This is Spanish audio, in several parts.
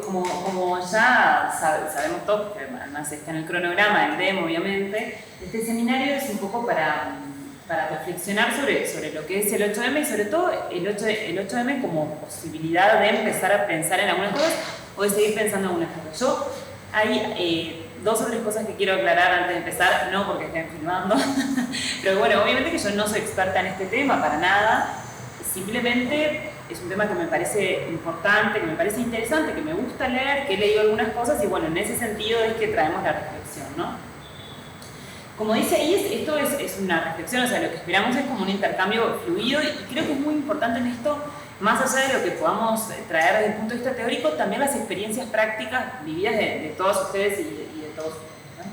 como ya sabemos todos, que además está en el cronograma, el demo obviamente, este seminario es un poco para reflexionar sobre lo que es el 8M y sobre todo el 8M como posibilidad de empezar a pensar en algunas cosas o de seguir pensando en algunas cosas. Yo hay 2 o 3 cosas que quiero aclarar antes de empezar, no porque estén filmando, pero bueno, obviamente que yo no soy experta en este tema para nada, simplemente es un tema que me parece importante, que me parece interesante, que me gusta leer, que he leído algunas cosas y bueno, en ese sentido es que traemos la reflexión, ¿no? Como dice ahí, esto es una reflexión, o sea, lo que esperamos es como un intercambio fluido y creo que es muy importante en esto, más allá de lo que podamos traer desde el punto de vista teórico, también las experiencias prácticas vividas de todos ustedes y de todos ustedes,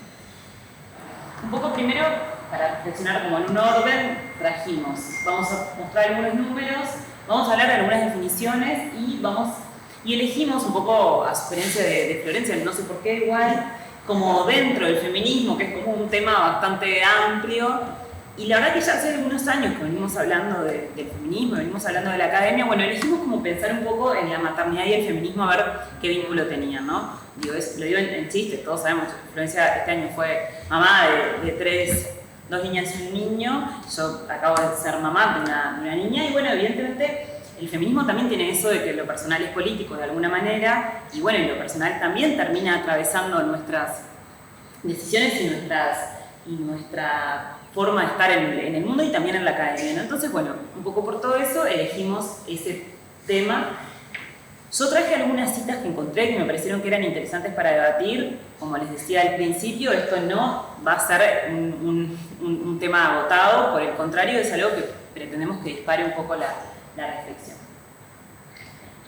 ¿no? Un poco primero, para reflexionar como en un orden, vamos a mostrar algunos números, vamos a hablar de algunas definiciones y elegimos un poco a sugerencia de Florencia, no sé por qué igual, como dentro del feminismo, que es como un tema bastante amplio, y la verdad que ya hace algunos años que venimos hablando del feminismo, venimos hablando de la academia, bueno, elegimos como pensar un poco en la maternidad y el feminismo, a ver qué vínculo tenían, ¿no? Lo digo en chiste, todos sabemos, Florencia este año fue mamá de 2 niñas y un niño, yo acabo de ser mamá de una niña, y bueno, evidentemente el feminismo también tiene eso de que lo personal es político de alguna manera, y bueno, y lo personal también termina atravesando nuestras decisiones y nuestra forma de estar en el mundo y también en la academia, ¿no? Entonces, bueno, un poco por todo eso elegimos ese tema. Yo traje algunas citas que encontré que me parecieron que eran interesantes para debatir. Como les decía al principio, esto no va a ser un tema agotado, por el contrario, es algo que pretendemos que dispare un poco la reflexión.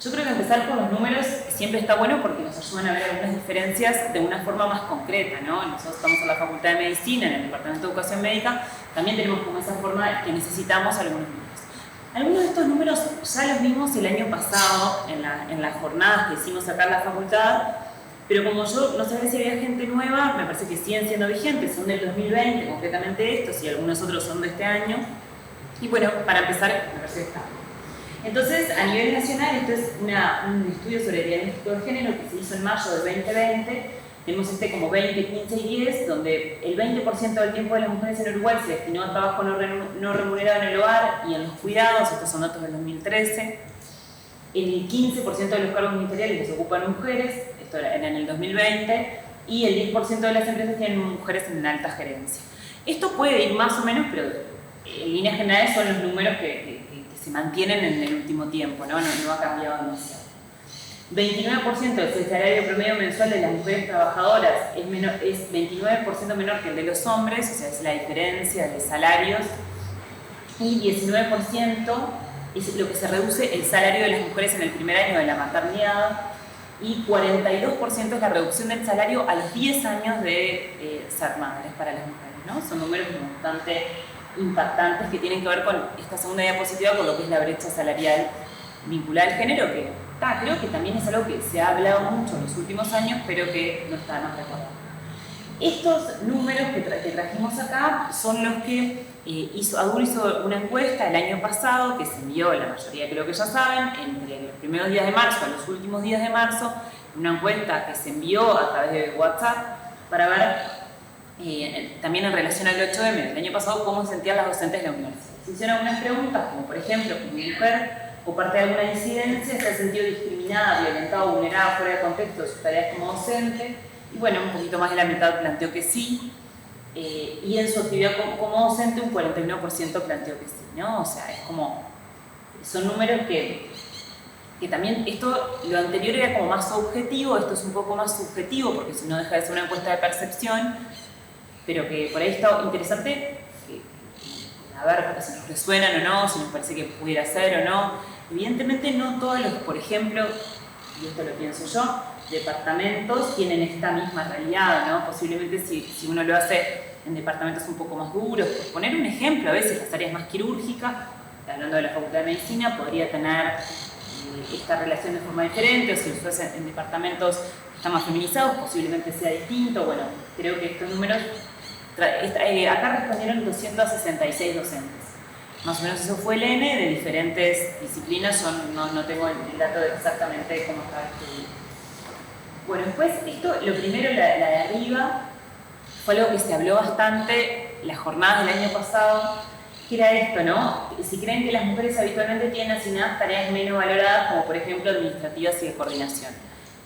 Yo creo que empezar por los números siempre está bueno porque nos ayudan a ver algunas diferencias de una forma más concreta, ¿no? Nosotros estamos en la Facultad de Medicina, en el Departamento de Educación Médica, también tenemos como esa forma que necesitamos algunos números. Algunos de estos números ya los vimos el año pasado en las jornadas que hicimos acá en la facultad, pero como yo no sabía si había gente nueva, me parece que siguen siendo vigentes, son del 2020, concretamente estos, y algunos otros son de este año. Y bueno, para empezar, me parece que está. Entonces, a nivel nacional, esto es un estudio sobre diagnóstico de género que se hizo en mayo del 2020. Tenemos como 20, 15 y 10, donde el 20% del tiempo de las mujeres en Uruguay se destinó a trabajo no remunerado en el hogar y en los cuidados, estos son datos del 2013. El 15% de los cargos ministeriales los ocupan mujeres, esto era en el 2020, y el 10% de las empresas tienen mujeres en alta gerencia. Esto puede ir más o menos, pero en líneas generales son los números que se mantienen en el último tiempo, ¿no? No ha cambiado demasiado. 29% del salario promedio mensual de las mujeres trabajadoras es 29% menor que el de los hombres, o sea, es la diferencia de salarios, y 19% es lo que se reduce el salario de las mujeres en el primer año de la maternidad, y 42% es la reducción del salario a los 10 años de ser madres para las mujeres, ¿no? Son números bastante impactantes que tienen que ver con esta segunda diapositiva, con lo que es la brecha salarial vinculada al género, que creo que también es algo que se ha hablado mucho en los últimos años, pero que no está más recordado. Estos números que trajimos acá son los que Adur hizo una encuesta el año pasado, que se envió, la mayoría creo que ya saben, entre los primeros días de marzo a los últimos días de marzo, una encuesta que se envió a través de WhatsApp para ver también en relación al 8M, el año pasado, cómo se sentían las docentes de la universidad. Se hicieron algunas preguntas, como por ejemplo, como mujer o parte de alguna disidencia, se ha sentido discriminada, violentada o vulnerada fuera de contexto de sus tareas como docente, y bueno, un poquito más de la mitad planteó que sí, y en su actividad como docente un 41% planteó que sí, ¿no? O sea, son números que también, lo anterior era como más objetivo, esto es un poco más subjetivo, porque si no deja de ser una encuesta de percepción, pero que por ahí está interesante a ver si nos resuenan o no, si nos parece que pudiera ser o no. Evidentemente no todos los, por ejemplo, y esto lo pienso yo, departamentos tienen esta misma realidad, ¿no? Posiblemente si uno lo hace en departamentos un poco más duros, por poner un ejemplo, a veces las áreas más quirúrgicas, hablando de la Facultad de Medicina, podría tener esta relación de forma diferente, o si lo hace en departamentos que están más feminizados, posiblemente sea distinto. Bueno, creo que estos números acá respondieron 266 docentes. Más o menos eso fue el N, de diferentes disciplinas, yo no tengo el dato de exactamente cómo estaba distribuido. Bueno, después esto, lo primero, la de arriba, fue algo que se habló bastante las jornadas del año pasado, que era esto, ¿no? Si creen que las mujeres habitualmente tienen asignadas tareas menos valoradas, como por ejemplo administrativas y de coordinación.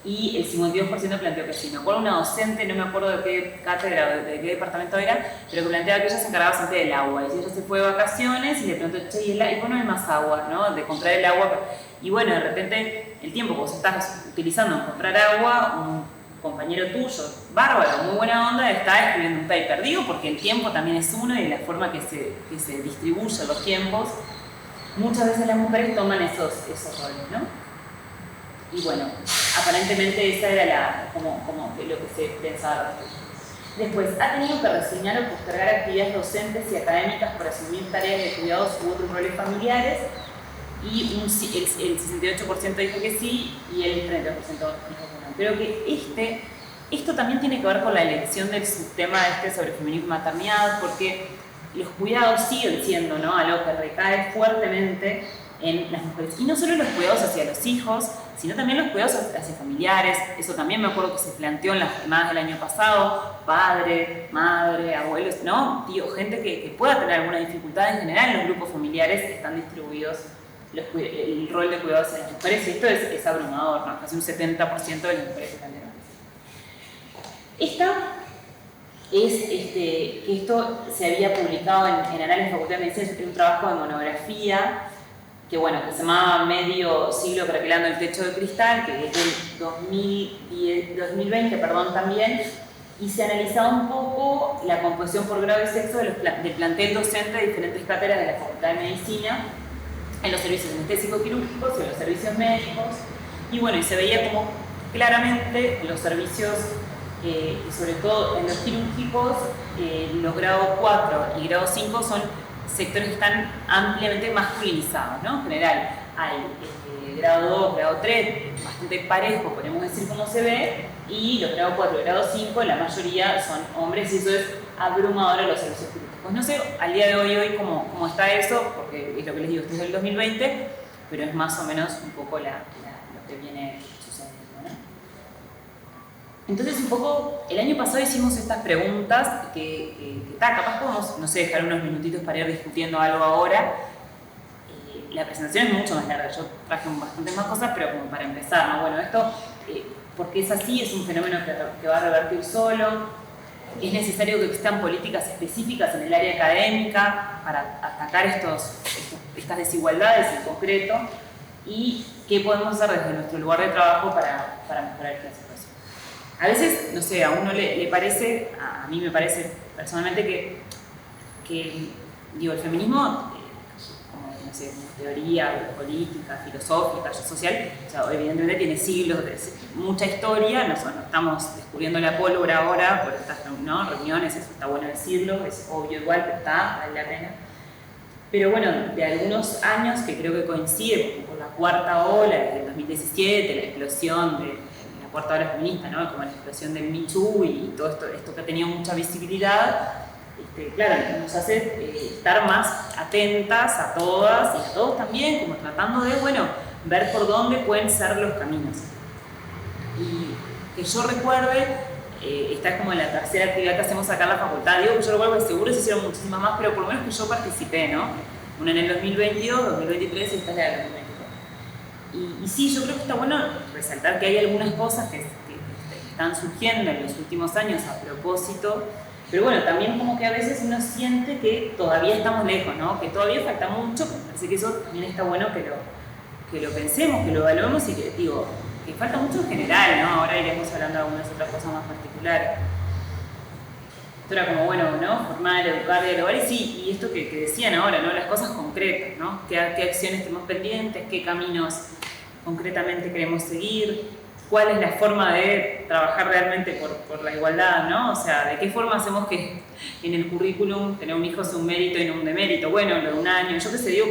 Y el 52% planteó que sí. Me acuerdo una docente, no me acuerdo de qué cátedra, de qué departamento era, pero que planteaba que ella se encargaba siempre del agua. Y si ella se fue de vacaciones y le preguntó, che, ¿y por qué no hay más agua, no? De comprar el agua. Y bueno, de repente, el tiempo que vos estás utilizando en comprar agua, un compañero tuyo, bárbaro, muy buena onda, está escribiendo un paper. Digo porque el tiempo también es uno y la forma que se distribuyen los tiempos, muchas veces las mujeres toman esos roles, ¿no? Y bueno, aparentemente esa era como lo que se pensaba. Después, ha tenido que reseñar o postergar actividades docentes y académicas por asumir tareas de cuidados u otros roles familiares, y el 68% dijo que sí y el 30% dijo que no. Creo que esto también tiene que ver con la elección del subtema sobre feminismo y maternidad, porque los cuidados siguen siendo, ¿no?, algo que recae fuertemente en las mujeres. Y no solo los cuidados hacia los hijos, sino también los cuidados hacia familiares. Eso también me acuerdo que se planteó en las jornadas del año pasado. Padre, madre, abuelos, ¿no? Tío, gente que pueda tener alguna dificultad en general en los grupos familiares que están distribuidos el rol de cuidados hacia las mujeres. Y esto es abrumador, ¿no? Casi un 70% de las mujeres están de esta es que esto se había publicado en Anales de Facultad de Medicina, un trabajo de monografía que se llamaba Medio siglo craquelando el techo de cristal, que es del 2020 también, y se analizaba un poco la composición por grado y sexo del plantel docente de diferentes cátedras de la Facultad de Medicina, en los servicios anestésico-quirúrgicos y en los servicios médicos, y se veía como claramente los servicios, y sobre todo en los quirúrgicos, los grado 4 y grado 5 son sectores que están ampliamente masculinizados, ¿no? En general hay grado 2, grado 3, bastante parejo, podemos decir cómo se ve, y los grado 4 y grado 5, la mayoría son hombres, y eso es abrumador en los servicios quirúrgicos. No sé al día de hoy cómo está eso, porque es lo que les digo, esto es del 2020, pero es más o menos un poco lo que viene sucediendo, ¿no? Entonces, un poco, el año pasado hicimos estas preguntas que capaz podemos, no sé, dejar unos minutitos para ir discutiendo algo ahora. La presentación es mucho más larga, yo traje bastantes más cosas, pero como para empezar, ¿no? Bueno, esto, porque es así, es un fenómeno que va a revertir solo. Es necesario que existan políticas específicas en el área académica para atacar estas desigualdades en concreto, y qué podemos hacer desde nuestro lugar de trabajo para mejorar esta situación. A veces, no sé, a uno le parece, a mí me parece personalmente que el feminismo, como, no sé, teoría política, filosófica, social, evidentemente tiene siglos, mucha historia. Nosotros no estamos descubriendo la pólvora ahora por estas reuniones, eso está bueno decirlo, es obvio igual, pero vale la pena. Pero de algunos años que creo que coincide con la cuarta ola del 2017, la explosión de la cuarta ola feminista, ¿no?, como la explosión del Me Too y todo esto que ha tenido mucha visibilidad, claro, nos hace estar más atentas a todas y a todos también, como tratando de, ver por dónde pueden ser los caminos. Y que yo recuerde, esta es como la tercera actividad que hacemos acá en la facultad. Digo que yo recuerdo que seguro se hicieron muchísimas más, pero por lo menos que yo participé, ¿no? Una en el 2022, 2023 y esta es la del 2022. Y sí, yo creo que está bueno resaltar que hay algunas cosas que están surgiendo en los últimos años a propósito, pero también como que a veces uno siente que todavía estamos lejos, ¿no? Que todavía falta mucho. Me parece que eso también está bueno que lo pensemos, que lo evaluemos, y que falta mucho en general, ¿no? Ahora iremos hablando de algunas otras cosas más particulares. Esto era como, ¿no? Formar, educar, dialogar, y sí, y esto que decían ahora, ¿no? Las cosas concretas, ¿no? ¿Qué acciones tenemos pendientes? ¿Qué caminos concretamente queremos seguir? ¿Cuál es la forma de trabajar realmente por la igualdad, ¿no? O sea, ¿de qué forma hacemos que en el currículum tener un hijo sea un mérito y no un demérito? Lo de un año, yo qué sé, digo,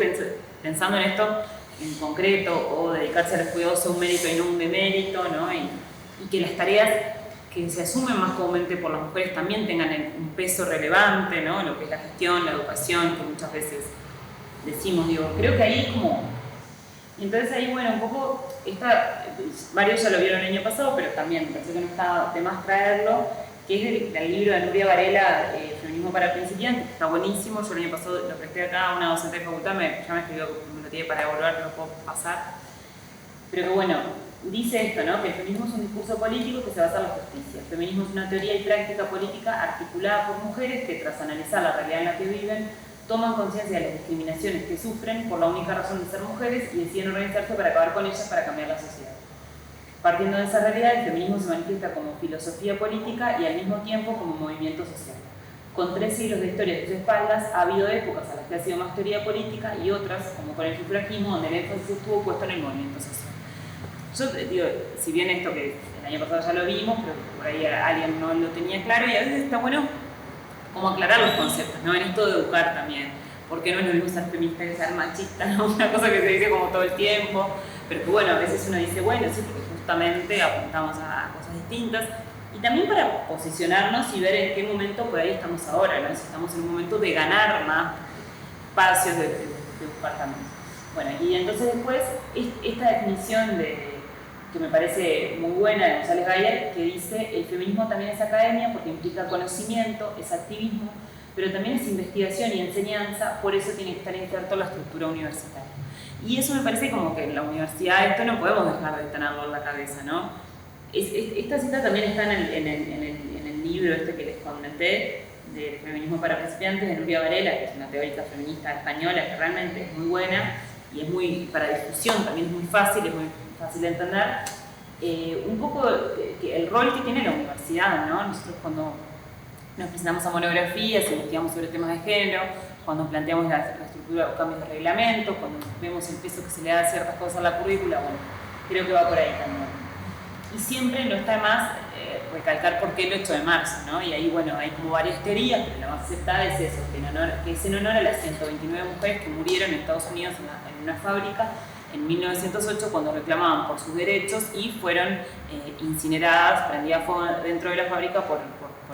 pensando en esto en concreto, o dedicarse a los cuidados sea un mérito y no un demérito, ¿no? Y que las tareas que se asumen más comúnmente por las mujeres también tengan un peso relevante, ¿no? Lo que es la gestión, la educación, que muchas veces decimos, digo, creo que ahí como... Entonces ahí, bueno, un poco, varios ya lo vieron el año pasado, pero también me parece que no está de más traerlo, que es del libro de Nuria Varela, Feminismo para principiantes, que está buenísimo. Yo el año pasado lo presté acá a una docente de facultad, ya me escribió, me lo tiene para devolver, lo puedo pasar. Pero que bueno, dice esto, ¿no? Que el feminismo es un discurso político que se basa en la justicia. El feminismo es una teoría y práctica política articulada por mujeres que, tras analizar la realidad en la que viven, toman conciencia de las discriminaciones que sufren por la única razón de ser mujeres y deciden organizarse para acabar con ellas para cambiar la sociedad. Partiendo de esa realidad, el feminismo se manifiesta como filosofía política y al mismo tiempo como movimiento social. Con 3 siglos de historia a sus espaldas, ha habido épocas a las que ha sido más teoría política y otras, como con el sufragismo, donde el énfasis estuvo puesto en el movimiento social. Yo digo, si bien esto que el año pasado ya lo vimos, pero por ahí alguien no lo tenía claro, y a veces está bueno como aclarar los conceptos, ¿no? En esto de educar también, porque no es lo mismo ser feminista que ser machista, ¿no? Una cosa que se dice como todo el tiempo, pero que bueno, a veces uno dice, bueno, sí, porque justamente apuntamos a cosas distintas, y también para posicionarnos y ver en qué momento por ahí estamos ahora, ¿no? Si estamos en un momento de ganar más espacios, de buscar también. Bueno, y entonces después, esta definición que me parece muy buena de González Gayer, que dice: el feminismo también es academia porque implica conocimiento, es activismo, pero también es investigación y enseñanza, por eso tiene que estar inserto en la estructura universitaria. Y eso me parece como que en la universidad esto no podemos dejar de tenerlo en la cabeza, ¿no? Esta cita también está en el libro este que les comenté, de Feminismo para principiantes, de Nuria Varela, que es una teórica feminista española que realmente es muy buena y es muy, para discusión también es muy fácil de entender, un poco el rol que tiene la universidad, ¿no? Nosotros cuando nos presentamos a monografías, investigamos sobre temas de género, cuando planteamos la estructura o cambios de reglamento, cuando vemos el peso que se le da a ciertas cosas a la currícula, bueno, creo que va por ahí también. Y siempre no está más recalcar por qué el 8 de marzo, ¿no? Y ahí, bueno, hay como varias teorías, pero la más aceptada es eso, que es en honor a las 129 mujeres que murieron en Estados Unidos en una fábrica en 1908 cuando reclamaban por sus derechos y fueron incineradas, prendidas fuego dentro de la fábrica por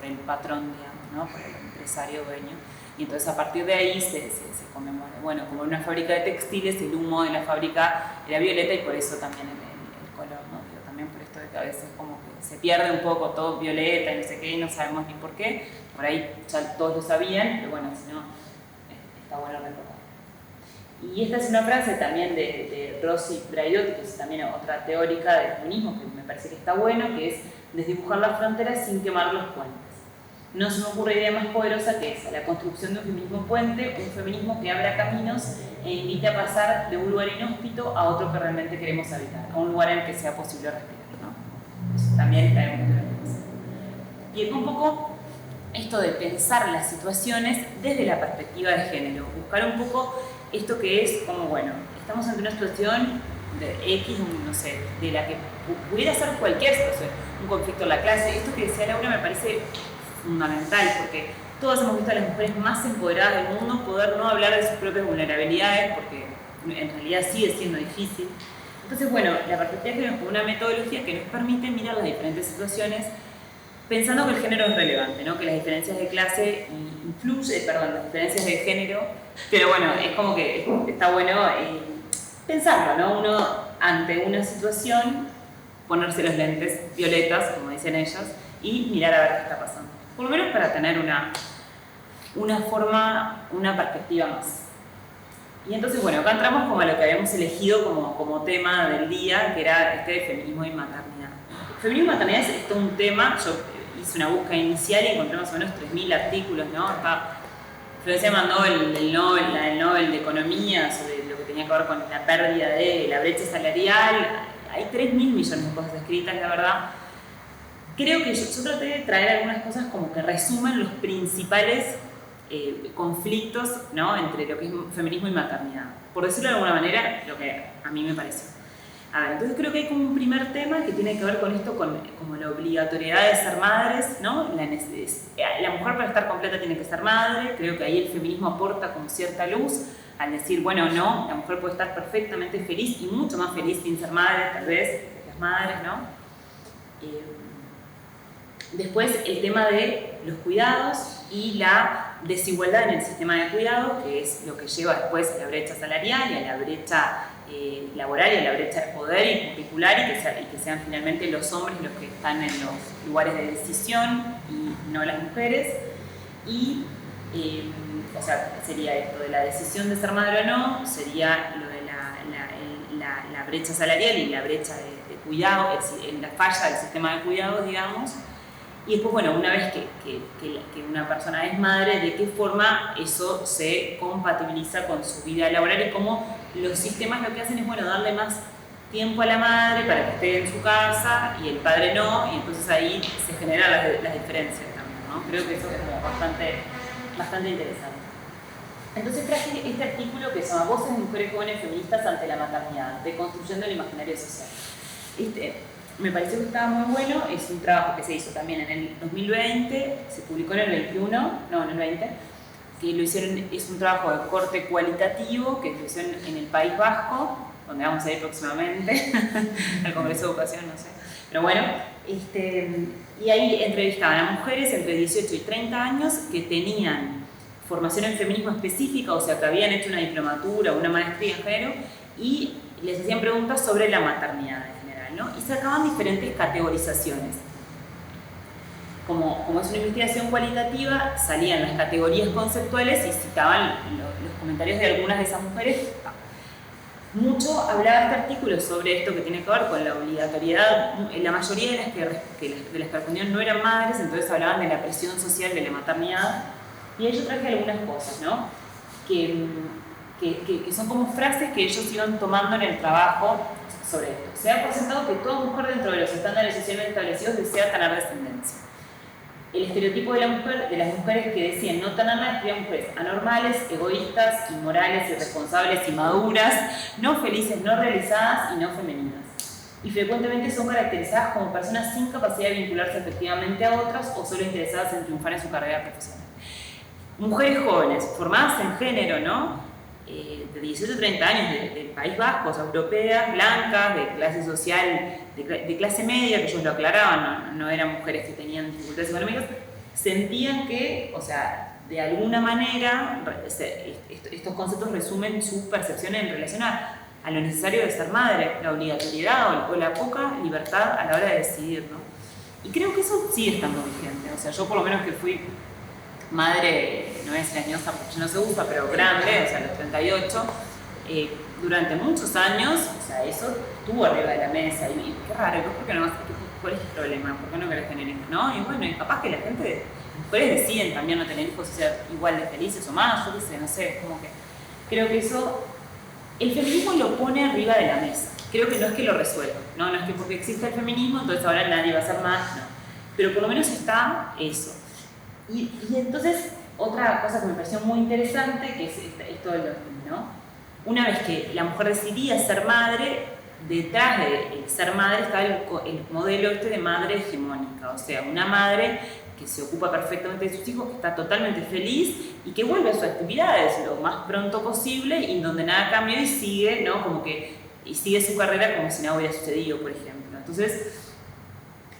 el patrón, digamos, ¿no? Por el empresario dueño. Y entonces a partir de ahí se conmemora. Bueno, como en una fábrica de textiles, el humo de la fábrica era violeta y por eso también el color, ¿no? Digo, también por esto de que a veces como que se pierde un poco todo violeta y no sé qué, y no sabemos ni por qué. Por ahí ya todos lo sabían, pero bueno, si no, está bueno recordar. Y esta es una frase también de Rosy Braidotti, que es también otra teórica del feminismo, que me parece que está bueno, que es desdibujar las fronteras sin quemar los puentes. No se me ocurre idea más poderosa que esa, la construcción de un feminismo puente, un feminismo que abra caminos e invite a pasar de un lugar inhóspito a otro que realmente queremos habitar, a un lugar en el que sea posible respirar, ¿no? Eso también está en mucho. Y es un poco esto de pensar las situaciones desde la perspectiva de género, buscar un poco esto que es como, bueno, estamos ante una situación de X, no sé, de la que pudiera ser cualquier situación, un conflicto en la clase. Esto que decía Laura me parece fundamental, porque todas hemos visto a las mujeres más empoderadas del mundo poder no hablar de sus propias vulnerabilidades, porque en realidad sigue siendo difícil. Entonces, bueno, la perspectiva de género es como una metodología que nos permite mirar las diferentes situaciones pensando que el género es relevante, ¿no? Que las diferencias de clase las diferencias de género, pero bueno, es como que está bueno pensarlo, ¿no? Uno ante una situación, ponerse los lentes violetas, como dicen ellas, y mirar a ver qué está pasando. Por lo menos para tener una forma, una perspectiva más. Y entonces, bueno, acá entramos como a lo que habíamos elegido como tema del día, que era este de feminismo y maternidad. Feminismo y maternidad es todo un tema. Yo hice una búsqueda inicial y encontré más o menos 3.000 artículos, ¿no? Acá Florencia mandó el Nobel de Economía sobre lo que tenía que ver con la pérdida de la brecha salarial. Hay 3.000 millones de cosas escritas, la verdad. Creo que yo traté de traer algunas cosas como que resumen los principales conflictos, ¿no? Entre lo que es feminismo y maternidad. Por decirlo de alguna manera, lo que a mí me pareció. A ver, entonces creo que hay como un primer tema que tiene que ver con esto, como la obligatoriedad de ser madres, ¿no? La mujer para estar completa tiene que ser madre. Creo que ahí el feminismo aporta como cierta luz al decir, bueno, no, la mujer puede estar perfectamente feliz y mucho más feliz sin ser madre, tal vez, que las madres, ¿no? Después el tema de los cuidados y la desigualdad en el sistema de cuidados, que es lo que lleva después a la brecha salarial y a la brecha laboral y a la brecha de poder y curricular, y que sean finalmente los hombres los que están en los lugares de decisión y no las mujeres. Y, o sea, sería esto de la decisión de ser madre o no, sería lo de la brecha salarial y la brecha de cuidado, es decir, en la falla del sistema de cuidados, digamos. Y después, bueno, una vez que una persona es madre, de qué forma eso se compatibiliza con su vida laboral y cómo los sistemas lo que hacen es, bueno, darle más tiempo a la madre para que esté en su casa y el padre no, y entonces ahí se generan las diferencias también, ¿no? Creo que eso es como bastante interesante. Entonces traje este artículo que se llama Voces de mujeres jóvenes feministas ante la maternidad, deconstruyendo el imaginario social. Me pareció que estaba muy bueno, es un trabajo que se hizo también en el 2020, se publicó en el 21, no, en el 20, que lo hicieron, es un trabajo de corte cualitativo que lo hicieron en el País Vasco, donde vamos a ir próximamente, al Congreso de Educación, no sé. Pero bueno, y ahí entrevistaban a mujeres entre 18 y 30 años que tenían formación en feminismo específica, o sea, que habían hecho una diplomatura, una maestría en género, y les hacían preguntas sobre la maternidad en general, ¿no? Y sacaban diferentes categorizaciones. Como es una investigación cualitativa, salían las categorías conceptuales y citaban los comentarios de algunas de esas mujeres. Mucho hablaba este artículo sobre esto que tiene que ver con la obligatoriedad. La mayoría de las que respondían no eran madres, entonces hablaban de la presión social de la maternidad. Y ahí yo traje algunas cosas, ¿no? Que son como frases que ellos iban tomando en el trabajo sobre esto. Se ha presentado que toda mujer dentro de los estándares socialmente establecidos desea tener descendencia. El estereotipo de las mujeres que decían no tenerla describían mujeres anormales, egoístas, inmorales, irresponsables, inmaduras, no felices, no realizadas y no femeninas. Y frecuentemente son caracterizadas como personas sin capacidad de vincularse efectivamente a otras o solo interesadas en triunfar en su carrera profesional. Mujeres jóvenes, formadas en género, ¿no? De 18 a 30 años, del País Vasco, o sea, europeas, blancas, de clase social, de clase media, que ellos lo aclaraban, no eran mujeres que tenían dificultades económicas, sentían que, o sea, de alguna manera, estos conceptos resumen su percepción en relación a lo necesario de ser madre, la obligatoriedad o la poca libertad a la hora de decidir, ¿no? Y creo que eso sigue estando vigente, o sea, yo por lo menos que fui madre, no es leñosa porque ya no se usa, pero grande, o sea, a los 38, durante muchos años, o sea, eso estuvo arriba de la mesa, y qué raro, ¿por qué no vas a cuál es el problema? ¿Por qué no querés tener hijos? ¿No? Y bueno, y capaz que la gente, las mujeres deciden también no tener hijos y ser igual de felices o más, yo qué sé, no sé, como que creo que eso, el feminismo lo pone arriba de la mesa, creo que no es que lo resuelva, no es que porque existe el feminismo, entonces ahora nadie va a ser más, no, pero por lo menos está eso. Y entonces, otra cosa que me pareció muy interesante, que es esto de los, ¿no? Una vez que la mujer decidía ser madre, detrás de ser madre estaba el modelo de madre hegemónica, o sea, una madre que se ocupa perfectamente de sus hijos, que está totalmente feliz y que vuelve a sus actividades lo más pronto posible y donde nada cambió y sigue, ¿no? Como que y sigue su carrera como si nada hubiera sucedido, por ejemplo. Entonces,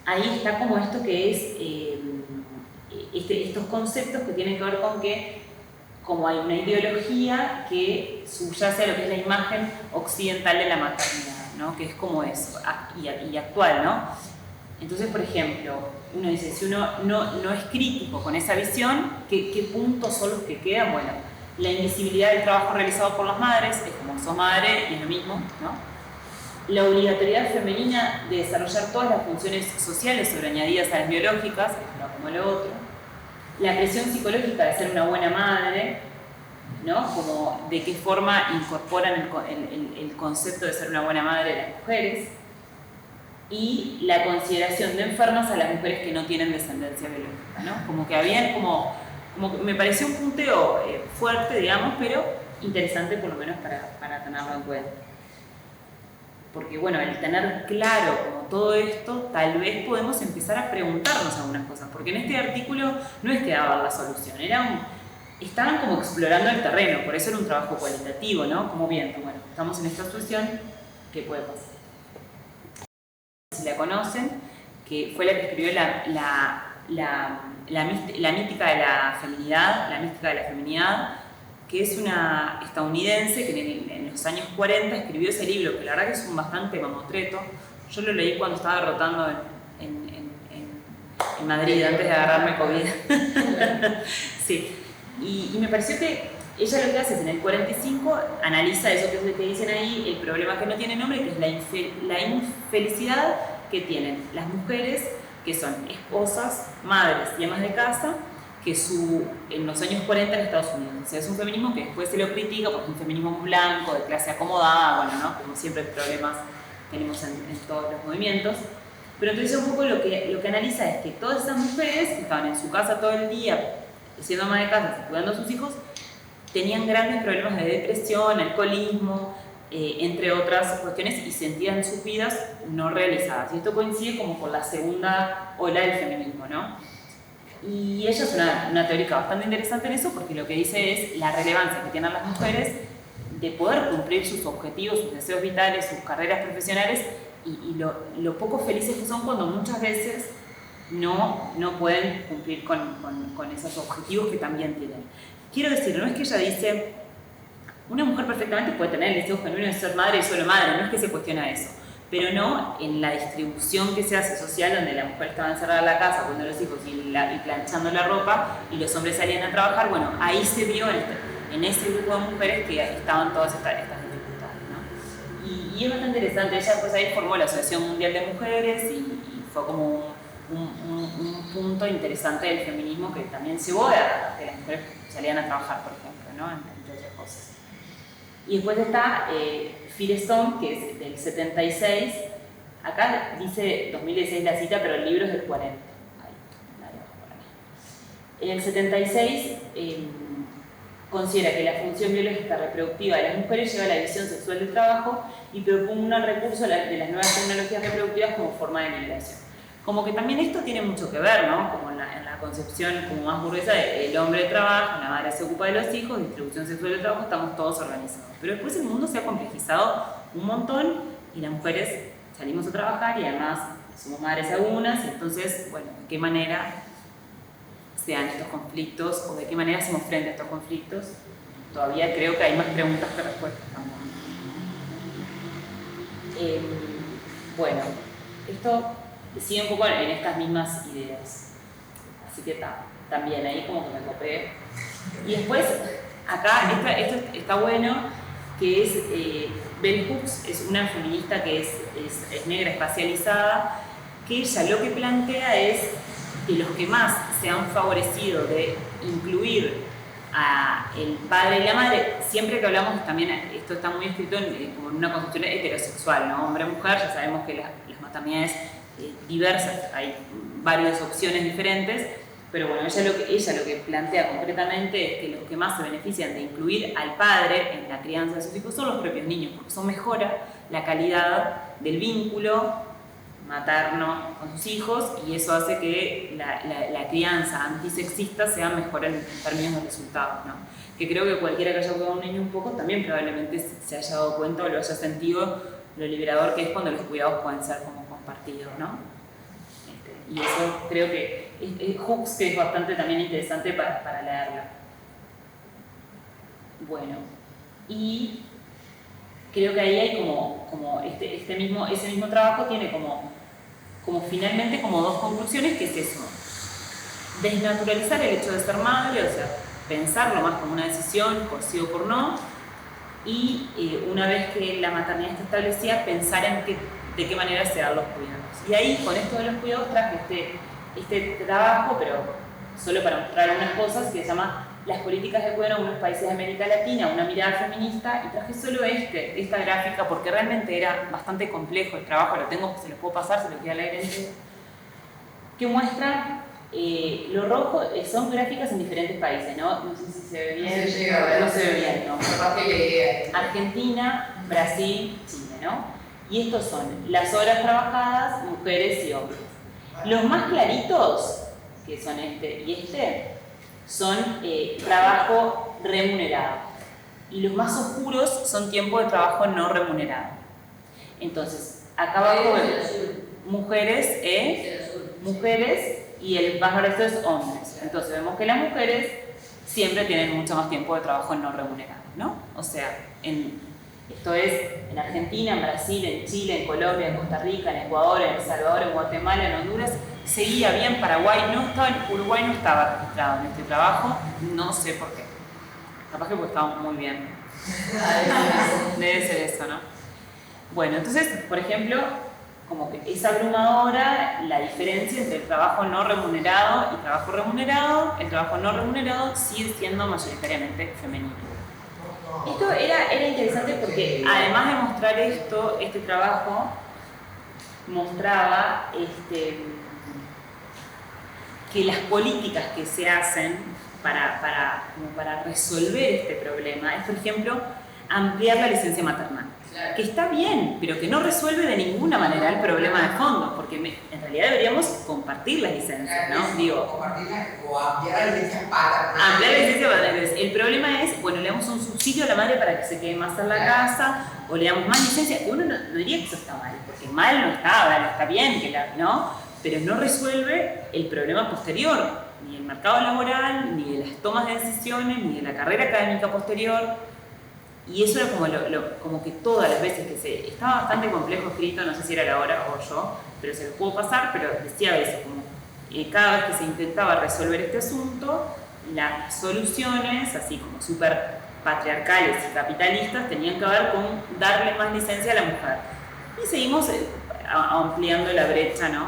ahí está como esto que es... estos conceptos que tienen que ver con que como hay una ideología que subyace a lo que es la imagen occidental de la maternidad, ¿no? Que es como eso, y actual, ¿no? Entonces, por ejemplo, uno dice, si uno no es crítico con esa visión, ¿qué puntos son los que quedan? Bueno, la invisibilidad del trabajo realizado por las madres, es como sos madre y es lo mismo, ¿no? La obligatoriedad femenina de desarrollar todas las funciones sociales sobreañadidas a las biológicas, como lo otro. La presión psicológica de ser una buena madre, ¿no? Como de qué forma incorporan el concepto de ser una buena madre de las mujeres. Y la consideración de enfermas a las mujeres que no tienen descendencia biológica, ¿no? Como que habían como me pareció un punteo fuerte, digamos, pero interesante por lo menos para tenerlo en cuenta. Porque bueno, el tener claro como todo esto, tal vez podemos empezar a preguntarnos algunas cosas, porque en este artículo no es que daban la solución, estaban como explorando el terreno, por eso era un trabajo cualitativo, ¿no? Como viendo, bueno, estamos en esta situación, ¿qué puede pasar? Si la conocen, que fue la que escribió la mística de la feminidad, que es una estadounidense que en los años 40 escribió ese libro, que la verdad que es un bastante mamotreto. Yo lo leí cuando estaba rotando en Madrid, antes de agarrarme COVID. Sí. Y me pareció que ella lo que hace es, en el 45, analiza eso que es lo que dicen ahí, el problema que no tiene nombre, que es la infelicidad que tienen las mujeres que son esposas, madres y amas de casa, que en los años 40 en Estados Unidos. O sea, es un feminismo que después se lo critica porque es un feminismo muy blanco, de clase acomodada, bueno, ¿no? Como siempre problemas tenemos en todos los movimientos. Pero entonces un poco lo que analiza es que todas esas mujeres que estaban en su casa todo el día, siendo ama de casa, cuidando a sus hijos, tenían grandes problemas de depresión, alcoholismo, entre otras cuestiones, y sentían sus vidas no realizadas. Y esto coincide como con la segunda ola del feminismo, ¿no? Y ella es una teórica bastante interesante en eso, porque lo que dice es la relevancia que tienen las mujeres de poder cumplir sus objetivos, sus deseos vitales, sus carreras profesionales, y lo poco felices que son cuando muchas veces no pueden cumplir con esos objetivos que también tienen. Quiero decir, no es que ella dice, una mujer perfectamente puede tener el deseo genuino de ser madre y solo madre, no es que se cuestiona eso, pero no en la distribución que se hace social, donde la mujer estaba encerrada en la casa cuidando a los hijos y planchando la ropa, y los hombres salían a trabajar. Bueno, ahí se vio en ese grupo de mujeres que estaban todas estas dificultades, ¿no? Y es bastante interesante. Ella pues ahí formó la Asociación Mundial de Mujeres, y fue como un punto interesante del feminismo, que también llevó a que las mujeres salían a trabajar, por ejemplo, ¿no? Entre otras cosas. Y después está Firestone, que es del 76. Acá dice 2016 la cita, pero el libro es del 40. En el 76 considera que la función biológica reproductiva de las mujeres lleva a la división sexual del trabajo, y propone un recurso de las nuevas tecnologías reproductivas como forma de liberación. Como que también esto tiene mucho que ver, ¿no? Como en la concepción como más burguesa el hombre trabaja, la madre se ocupa de los hijos, distribución sexual del trabajo, estamos todos organizados. Pero después el mundo se ha complejizado un montón, y las mujeres salimos a trabajar y además somos madres algunas, y entonces, bueno, ¿de qué manera se dan estos conflictos, o de qué manera hacemos frente a estos conflictos? Todavía creo que hay más preguntas que respuestas también. Bueno, esto sigue un poco en estas mismas ideas, así que también ahí como que me copé. Y después, acá, esto está bueno, que es Bell Hooks, es una feminista que es negra espacializada, que ella lo que plantea es que los que más se han favorecido de incluir a el padre y la madre, siempre que hablamos también, esto está muy escrito como en una concepción heterosexual, ¿no? Hombre-mujer, ya sabemos que las maternidades diversas, hay varias opciones diferentes, pero bueno, ella lo que plantea concretamente es que los que más se benefician de incluir al padre en la crianza de sus hijos son los propios niños, porque eso mejora la calidad del vínculo materno con sus hijos, y eso hace que la crianza antisexista sea mejor en términos de resultados, ¿no? Que creo que cualquiera que haya cuidado a un niño un poco también probablemente se haya dado cuenta o lo haya sentido lo liberador que es cuando los cuidados pueden ser como compartidos, ¿no? Y eso creo que Hooks, que es bastante también interesante para leerlo. Bueno, y creo que ahí hay como ese mismo trabajo tiene como finalmente como dos conclusiones, que es eso: desnaturalizar el hecho de ser madre, o sea, pensarlo más como una decisión, por sí o por no, y una vez que la maternidad está establecida, pensar en de qué manera se dan los cuidados. Y ahí, con esto de los cuidados, traje este trabajo, pero solo para mostrar algunas cosas, que se llama Las políticas de cuidado en algunos países de América Latina, una mirada feminista, y traje solo esta gráfica, porque realmente era bastante complejo el trabajo, se los puedo pasar, se los voy a leer entero, que muestra, lo rojo son gráficas en diferentes países, ¿no? No sé si se ve bien, no se ve bien, ¿no? Argentina, Brasil, Chile, ¿no? Y estos son las horas trabajadas, mujeres y hombres. Los más claritos, que son este y este, son trabajo remunerado. Y los más oscuros son tiempo de trabajo no remunerado. Entonces, acá abajo mujeres, mujeres y el más resto es hombres. Entonces vemos que las mujeres siempre tienen mucho más tiempo de trabajo no remunerado, ¿no? O sea, esto es en Argentina, en Brasil, en Chile, en Colombia, en Costa Rica, en Ecuador, en El Salvador, en Guatemala, en Honduras, seguía bien. Paraguay no estaba, en Uruguay no estaba registrado en este trabajo, no sé por qué. Capaz que porque estábamos muy bien. Debe ser eso, ¿no? Bueno, entonces, por ejemplo, como que es abrumadora la diferencia entre el trabajo no remunerado y trabajo remunerado. El trabajo no remunerado sigue siendo mayoritariamente femenino. Esto era interesante porque además de mostrar esto, este trabajo mostraba que las políticas que se hacen para resolver este problema es, por ejemplo, ampliar la licencia maternal. Claro. Que está bien, pero que no resuelve de ninguna manera el problema de fondo, porque en realidad deberíamos compartir las licencias, ¿no? Digo, compartirlas o ampliar la licencia paternal. Ampliar la licencia paternal. El problema es, bueno, le damos un subsidio a la madre para que se quede más en la casa, o le damos más licencia. Uno no diría que eso está mal, porque mal no está bien, ¿no? Pero no resuelve el problema posterior, ni el mercado laboral, ni de las tomas de decisiones, ni de la carrera académica posterior. Y eso era como que todas las veces que estaba bastante complejo escrito, no sé si era la hora o yo, pero se lo puedo pasar, pero decía eso, como cada vez que se intentaba resolver este asunto, las soluciones, así como súper patriarcales y capitalistas, tenían que ver con darle más licencia a la mujer. Y seguimos ampliando la brecha, ¿no?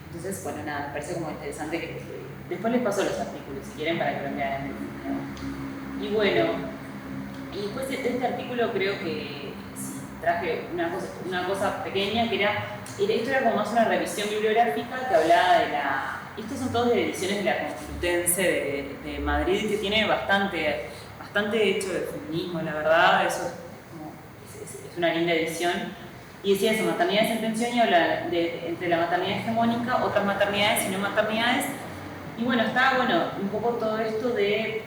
Entonces, bueno, nada, me parece como interesante que después les paso los artículos, si quieren, para que lo vean. Y bueno, y después de este artículo creo que sí, traje una cosa pequeña que esto era como más una revisión bibliográfica que hablaba de estos son todos de ediciones de la Complutense de Madrid, que tiene bastante hecho de feminismo, la verdad, eso es una linda edición. Y decía eso, maternidades en tensión, y habla entre la maternidad hegemónica, otras maternidades y no maternidades. Y bueno, está un poco todo esto de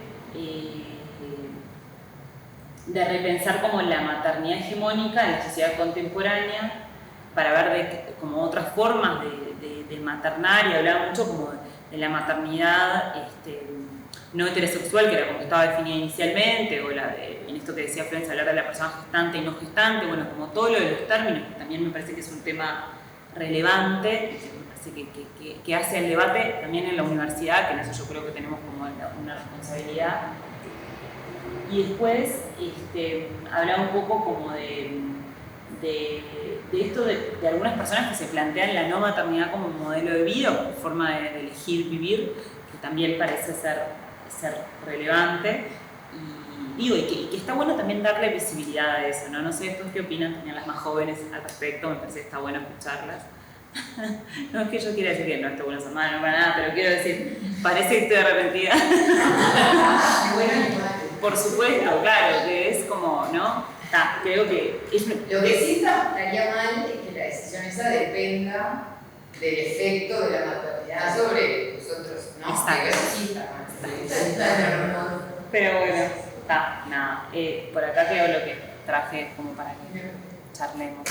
repensar como la maternidad hegemónica en la sociedad contemporánea, para ver como otras formas de maternar, y hablaba mucho como de la maternidad no heterosexual, que era como estaba definida inicialmente, o en esto que decía Florencia, hablar de la persona gestante y no gestante, bueno, como todo lo de los términos, que también me parece que es un tema relevante, que me parece que hace el debate también en la universidad, que en eso yo creo que tenemos como una responsabilidad. Y después hablaba un poco como de esto de algunas personas que se plantean la no maternidad como un modelo de vida, como forma de elegir vivir, que también parece ser relevante. Y que está bueno también darle visibilidad a eso, ¿no? No sé después qué opinan también las más jóvenes al respecto, me parece que está bueno escucharlas. No es que yo quiera decir que no está bueno ser madre, no para nada, pero quiero decir, parece que estoy arrepentida. Por supuesto, claro, que es como, ¿no? Creo que es... Lo que sí estaría mal es que la decisión esa dependa del efecto de la maternidad sobre nosotros, ¿no? Exacto. Eso sí está mal. Pero bueno, nada. Por acá quedó lo que traje como para que charlemos.